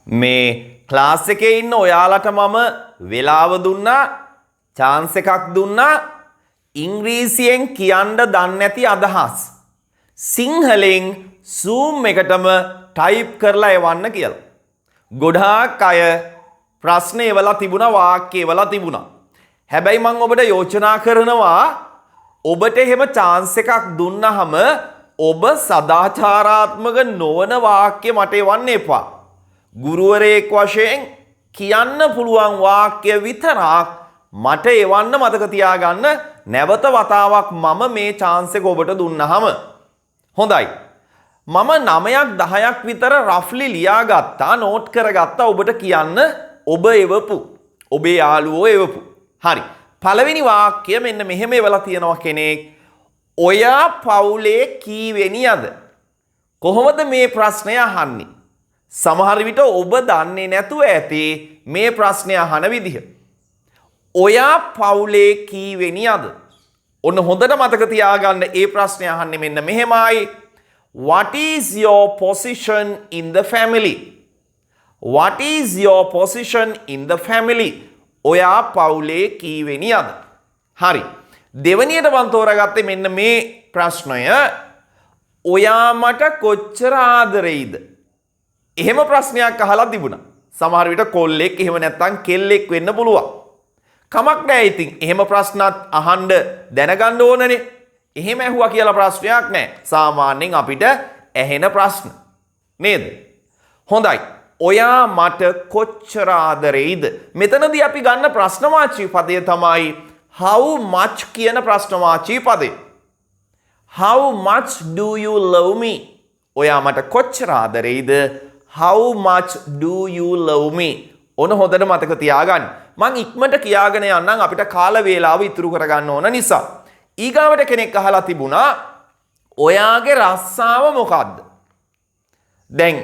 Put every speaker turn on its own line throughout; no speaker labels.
මේ ක්ලාස් එකේ ඉන්න ඔයාලට මම වෙලාව දුන්නා chance එකක් දුන්නා ඉංග්‍රීසියෙන් කියන්න දන්නේ නැති අදහස් සිංහලෙන් Zoom එකටම ටයිප් කරලා එවන්න කියලා. ගොඩාක් අය ප්‍රශ්න එවලා තිබුණා වාක්‍ය එවලා තිබුණා. හැබැයි මම ඔබට යෝජනා කරනවා ඔබට එහෙම chance එකක් දුන්නාම ඔබ සදාචාරාත්මක නොවන වාක්‍ය මට එවන්න එපා. ගුරුවරයෙක් වශයෙන් කියන්න පුළුවන් වාක්‍ය විතරක් මට එවන්න මතක තියාගන්න. නැවත වතාවක් මම මේ chance එක ඔබට දුන්නාම හොඳයි. මම 9ක් 10ක් විතර රෆ්ලි ලියාගත්තා නෝට් කරගත්තා ඔබට කියන්න ඔබ එවපු ඔබේ යාළුවෝ එවපු. හරි. පළවෙනි වාක්‍යය මෙන්න මෙහෙම එවලා තියෙනවා කෙනෙක්. ඔයා පවුලේ කීවෙනියද? කොහොමද මේ ප්‍රශ්නය අහන්නේ? සමහර විට ඔබ දන්නේ නැතුව ඇති මේ ප්‍රශ්නය අහන විදිහ. ඔයා පවුලේ කීවෙනියද? ඔන්න හොඳට මතක තියාගන්න ඒ ප්‍රශ්නය අහන්නේ මෙන්න මෙහෙමයි. What is your position in the family? What is your position in the family? ඔයා පවුලේ කීවෙනියද? හරි. දෙවනියට මම තෝරාගත්තේ මෙන්න මේ ප්‍රශ්නය. ඔයා මට කොච්චර ආදරෙයිද? එහෙම ප්‍රශ්නයක් අහලා තිබුණා. සමහර විට කොල්ලෙක් එහෙම නැත්නම් කෙල්ලෙක් වෙන්න පුළුවන්. කමක් නැහැ ඉතින්. එහෙම ප්‍රශ්නත් අහන්න දැනගන්න ඕනනේ. එහෙම ඇහුවා කියලා ප්‍රශ්නයක් නැහැ. සාමාන්‍යයෙන් අපිට ඇහෙන ප්‍රශ්න. නේද? හොඳයි. ඔයා මට කොච්චර ආදරෙයිද? මෙතනදී අපි ගන්න ප්‍රශ්නවාචී පදය තමයි how much කියන ප්‍රශ්නවාචී පදය. How much do you love me? ඔයා මට කොච්චර ආදරෙයිද? How much do you love me? ඔන්න හොඳට මතක තියාගන්න. මං ඉක්මනට කියාගෙන යන්නම් අපිට කාල වේලාව ඉතුරු කරගන්න ඕන නිසා. ඊගාවට කෙනෙක් අහලා තිබුණා ඔයාගේ රස්සාව මොකද්ද? දැන්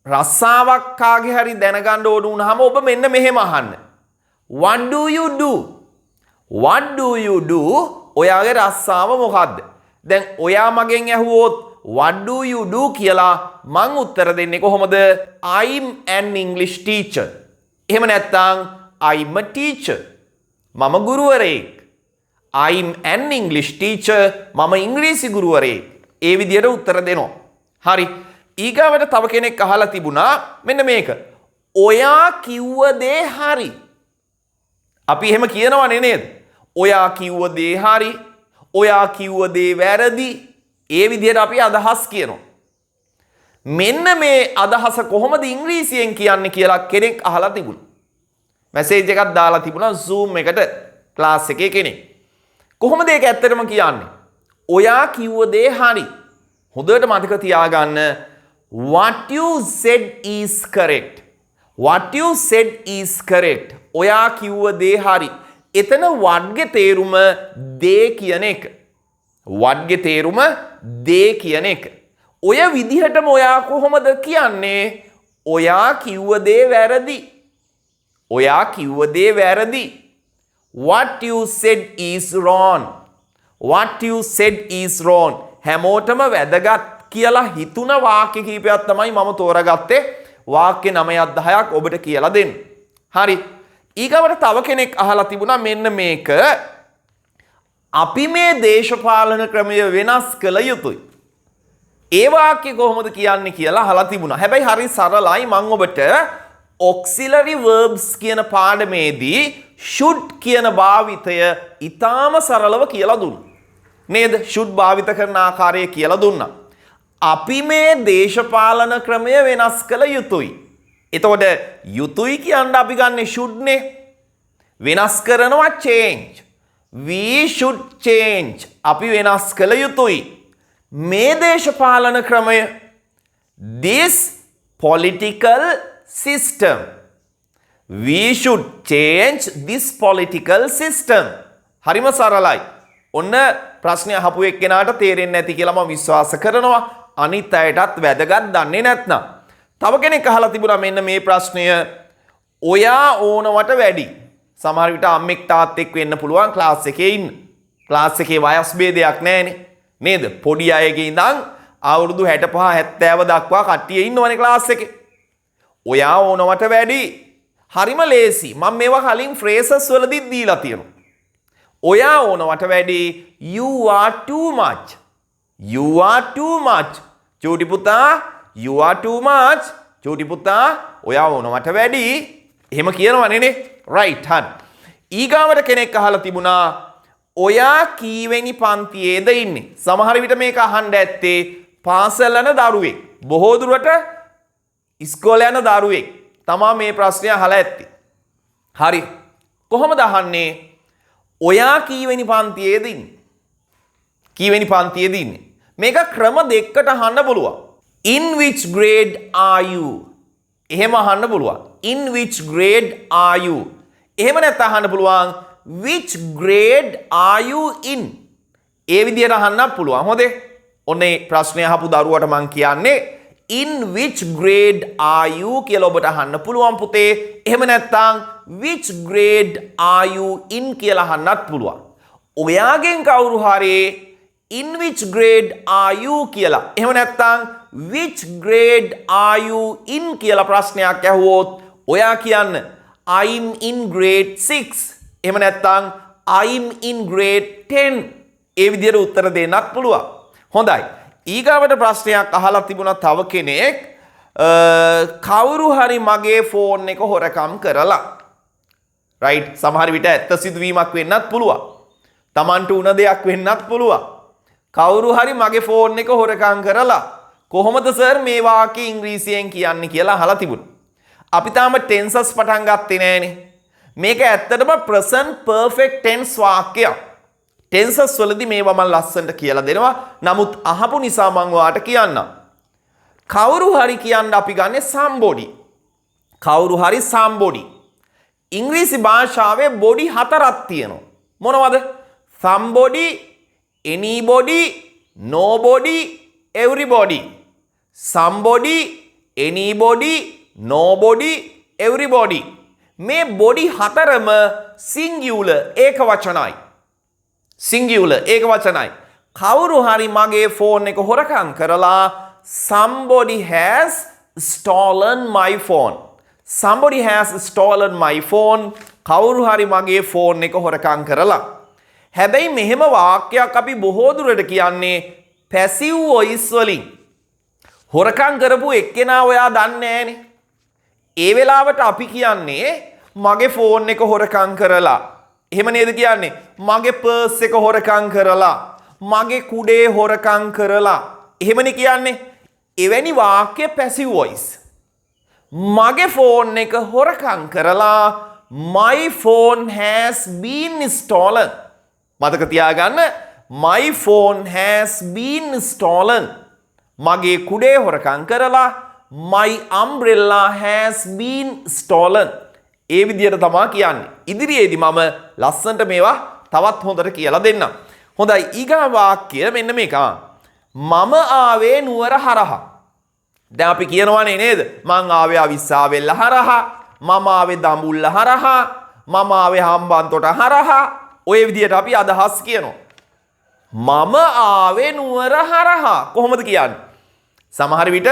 රස්සාවක් කාගේ හරි දැනගන්න ඕන වුණාම ඔබ මෙන්න මෙහෙම අහන්න. What do you do? What do you do? ඔයාගේ රස්සාව මොකද්ද? දැන් ඔයා මගෙන් ඇහුවොත් what do you do කියලා මං උත්තර දෙන්නේ කොහොමද? I'm an English teacher. එහෙම නැත්නම් I'm a teacher. මම ගුරුවරයෙක්. I'm an English teacher. මම ඉංග්‍රීසි ගුරුවරයෙක්. ඒ විදිහට උත්තර දෙනවා. හරි. ඊගාවට තව කෙනෙක් අහලා තිබුණා මෙන්න මේක. ඔයා කිව්ව දේ හරි. අපි එහෙම කියනවනේ නේද? ඔයා කිව්ව දේ හරි. ඔයා කිව්ව දේ වැරදි. ඒ විදිහට අපි අදහස් කියනවා. මෙන්න මේ අදහස කොහොමද ඉංග්‍රීසියෙන් කියන්නේ කියලා කෙනෙක් අහලා තිබුණා. මැසේජ් එකක් දාලා තිබුණා Zoom එකට ක්ලාස් එකේ කෙනෙක්. කොහොමද ඒක ඇත්තටම කියන්නේ? ඔයා කිව්ව දේ හරි. හොඳට මතක තියාගන්න. What you said is correct. What you said is correct. ඔයා කිව්ව දේ හරි. එතන වඩගේ තේරුම දේ කියන එක. වඩගේ තේරුම දේ කියන එක. ඔය විදිහටම ඔයා කොහොමද කියන්නේ? ඔයා කිව්ව දේ වැරදි. ඔයා කිව්ව දේ වැරදි. What you said is wrong. What you said is wrong. හැමෝටම වැදගත් කියලා හිතුන වාක්‍ය කීපයක් තමයි මම තෝරාගත්තේ. වාක්‍ය 9ක් 10ක් ඔබට කියලා දෙන්න. හරි. ඊගවට තව කෙනෙක් අහලා තිබුණා මෙන්න මේක. අපි මේ දේශපාලන ක්‍රමය වෙනස් කළ යුතුයි. ඒ වාක්‍ය කොහොමද කියන්නේ කියලා අහලා තිබුණා. හැබැයි හරි සරලයි. මම ඔබට auxiliary verbs කියන පාඩමේදී should කියන භාවිතය ඊටාම සරලව කියලා දුන්නා. නේද? should භාවිත කරන ආකාරය කියලා දුන්නා. අපි මේ දේශපාලන ක්‍රමය වෙනස් කළ යුතුයි. එතකොට යුතුයි කියන්නේ අපි ගන්නේ should නේ. වෙනස් කරනවා change. We should change. අපි වෙනස් කළ යුතුයි. මේ දේශපාලන ක්‍රමය this political system. We should change this political system. හරිම සරලයි. ඔන්න ප්‍රශ්නය අහපු එක්කෙනාට තේරෙන්නේ නැති කියලා මම විශ්වාස කරනවා. අනිත් අයටත් වැදගත් දන්නේ නැත්නම්. තව කෙනෙක් අහලා තිබුණා මෙන්න මේ ප්‍රශ්නය. ඔයා ඕනවට වැඩි. සමහර විට අම්මෙක් තාත්තෙක් වෙන්න පුළුවන් ක්ලාස් එකේ ඉන්න. ක්ලාස් එකේ වයස් ભેදයක් නැහැනේ. නේද? පොඩි අයගේ ඉඳන් අවුරුදු 65 70 දක්වා කට්ටිය ඉන්නවනේ ක්ලාස් එකේ. ඔයා ඕනවට වැඩි. හරිම ලේසි. මම මේවා කලින් phrases වලදීත් දීලා තියෙනවා. ඔයා ඕනවට වැඩි. You are too much. You are too much. චූටි පුතා you are too much. චූටි පුතා ඔයා ඕනවට වැඩි. එහෙම කියනවනේ නේ. right හරි. ඊගාවට කෙනෙක් අහලා තිබුණා ඔයා කීවෙනි පන්තියේද ඉන්නේ? සමහර විට මේක අහන්න ඇත්තේ පාසල් යන දරුවෙක්. බොහෝ දුරට ඉස්කෝලේ යන දරුවෙක් තමා මේ ප්‍රශ්නය අහලා ඇත්තේ. හරි. කොහොමද අහන්නේ? ඔයා කීවෙනි පන්තියේද ඉන්නේ? කීවෙනි පන්තියේද ඉන්නේ? මේක ක්‍රම දෙකකට අහන්න පුළුවන්. In which grade are you? එහෙම අහන්න පුළුවන්. In which grade are you? එහෙම නැත්නම් අහන්න පුළුවන් which grade are you in? ඒ විදිහට අහන්නත් පුළුවන්. හොඳේ. ඔන්නේ ප්‍රශ්නය අහපු දරුවට මං කියන්නේ in which grade are you කියලා ඔබට අහන්න පුළුවන් පුතේ. එහෙම නැත්නම් which grade are you in කියලා අහන්නත් පුළුවන්. ඔයාගෙන් කවුරු හරි in which grade are you කියලා එහෙම නැත්නම් which grade are you in කියලා ප්‍රශ්නයක් ඇහුවොත් ඔයා කියන්න I'm in grade 6. එහෙම නැත්නම් I'm in grade 10. ඒ විදිහට උත්තර දෙන්නත් පුළුවන්. හොඳයි. ඊගාවට ප්‍රශ්නයක් අහලා තිබුණා තව කෙනෙක් කවුරු හරි මගේ ෆෝන් එක හොරකම් කරලා. රයිට්. සමහර විට ඇත්ත සිදුවීමක් වෙන්නත් පුළුවන්. Tamanට උන දෙයක් වෙන්නත් පුළුවන්. කවුරු හරි මගේ ෆෝන් එක හොරකම් කරලා කොහොමද සර් මේ වාක්‍ය ඉංග්‍රීසියෙන් කියන්නේ කියලා අහලා තිබුණා. අපි තාම tenses පටන් ගත්තේ නෑනේ. මේක ඇත්තටම present perfect tense වාක්‍යයක්. tenses වලදී මේවා මම ලස්සනට කියලා දෙනවා. නමුත් අහපු නිසා මම ඔයාලට කියන්නම්. කවුරු හරි කියන්න අපි ගන්නේ somebody. කවුරු හරි somebody. ඉංග්‍රීසි භාෂාවේ body හතරක් තියෙනවා. මොනවද? somebody, anybody, nobody, everybody. Somebody, anybody, nobody, everybody. මේ body හතරම singular ඒක වචනයි. singular ඒක වචනයි. කවුරු හරි මගේ ෆෝන් එක හොරකම් කරලා somebody has stolen my phone. Somebody has stolen my phone. කවුරු හරි මගේ ෆෝන් එක හොරකම් කරලා. හැබැයි මෙහෙම වාක්‍යයක් අපි බොහෝ දුරට කියන්නේ passive voice වලින්. හොරකම් කරපු එක්කෙනා ඔයා දන්නේ නැහනේ. ඒ වෙලාවට අපි කියන්නේ මගේ ෆෝන් එක හොරකම් කරලා. එහෙම නේද කියන්නේ? මගේ පර්ස් එක හොරකම් කරලා. මගේ කුඩේ හොරකම් කරලා. එහෙමනේ කියන්නේ. එවැනි වාක්‍ය passive voice. මගේ ෆෝන් එක හොරකම් කරලා my phone has been stolen. මතක තියාගන්න my phone has been stolen. මගේ කුඩේ හොරකම් කරලා my umbrella has been stolen. ඒ විදිහට තමයි කියන්නේ. ඉදිරියේදී මම ලස්සනට මේවා තවත් හොඳට කියලා දෙන්නම්. හොඳයි ඊගා වාක්‍ය මෙන්න මේක. මම ආවේ නුවර හරහා. දැන් අපි කියනවානේ නේද? මං ආවේ අවිස්සාවෙල්ල හරහා. මම ආවේ දඹුල්ල හරහා. මම ආවේ හම්බන්තොට හරහා. ඔය විදිහට අපි අදහස් කියනවා. මම ආවේ නුවර හරහා. කොහොමද කියන්නේ? සමහර විට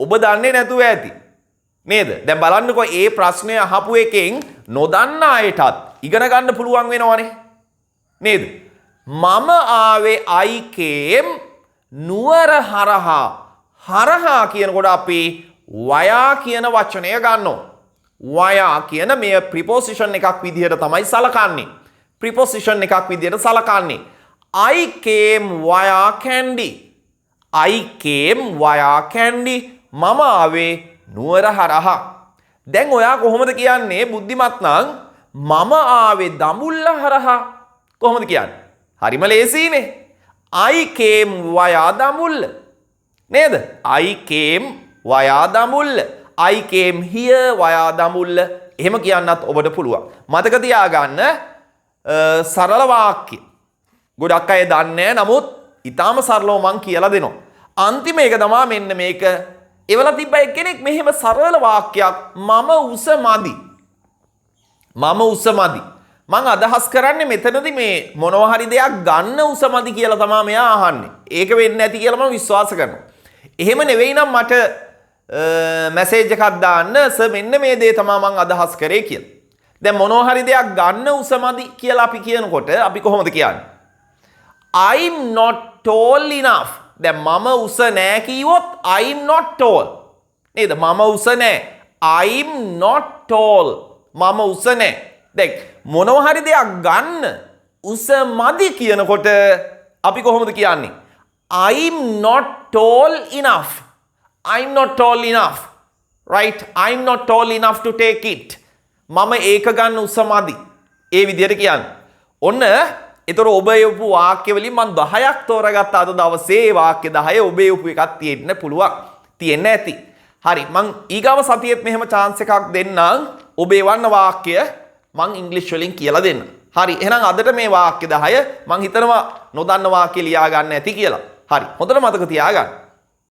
ඔබ දන්නේ නැතුව ඇති. නේද? දැන් බලන්නකෝ මේ ප්‍රශ්නය අහපු එකෙන් නොදන්න අයටත් ඉගෙන ගන්න පුළුවන් වෙනවනේ. නේද? මම ආවේ I came නුවර හරහා. හරහා කියනකොට අපි වයා කියන වචනය ගන්නවා. වයා කියන මේ ප්‍රිපොසිෂන් එකක් විදිහට තමයි සලකන්නේ. ප්‍රිපොසිෂන් එකක් විදිහට සලකන්නේ. I came via Kandy. I came via Kandy. මම ආවේ නුවර හරහා. දැන් ඔයා කොහොමද කියන්නේ බුද්ධිමත් නම් මම ආවේ දඹුල්ල හරහා. කොහොමද කියන්නේ? හරිම ලේසියිනේ. I came via Dambulla. නේද? I came via Dambulla. I came here via Dambulla. එහෙම කියන්නත් ඔබට පුළුවන්. මතක තියාගන්න සරල වාක්‍ය. ගොඩක් අය දන්නේ නමුත් ඊටාම සරලව මං කියලා දෙනවා. අන්තිම එක තමයි මෙන්න මේක. එවලා තිබ්බ එක්කෙනෙක් මෙහෙම සරල වාක්‍යයක් මම උස මදි. මම උස මදි. මං අදහස් කරන්නේ මෙතනදී මේ මොනවා හරි දෙයක් ගන්න උස මදි කියලා තමයි මෙයා අහන්නේ. ඒක වෙන්නේ නැති කියලා මම විශ්වාස කරනවා. එහෙම නෙවෙයි නම් මට මැසේජ් එකක් දාන්න සර් මෙන්න මේ දේ තමයි මම අදහස් කරේ කියලා. දැන් මොනවා හරි දෙයක් ගන්න උසමදි කියලා අපි කියනකොට අපි කොහොමද කියන්නේ? I'm not tall enough. දැන් මම උස නෑ කිව්වොත් I'm not tall. නේද? මම උස නෑ. I'm not tall. මම උස නෑ. දැන් මොනවා හරි දෙයක් ගන්න උස මදි කියනකොට අපි කොහොමද කියන්නේ? I'm not tall enough. I'm not tall enough. Right? I'm not tall enough to take it. මම ඒක ගන්න උස මදි. ඒ විදිහට කියන්නේ. ඔන්න ඒතර ඔබ යොපු වාක්‍ය වලින් මම 10ක් තෝරගත්ත අද දවසේ. ඒ වාක්‍ය 10 ඔබ යොපු එකක් තියෙන්න පුළුවන්. තියෙන්න ඇති. හරි. මං ඊගාව සතියේත් මෙහෙම chance එකක් දෙන්නම්. ඔබ එවන්න වාක්‍ය මං ඉංග්‍රීසි වලින් කියලා දෙන්න. හරි. එහෙනම් අදට මේ වාක්‍ය 10 මං හිතනවා නොදන්න වාක්‍ය ලියා ගන්න ඇති කියලා. හරි. හොඳට මතක තියාගන්න.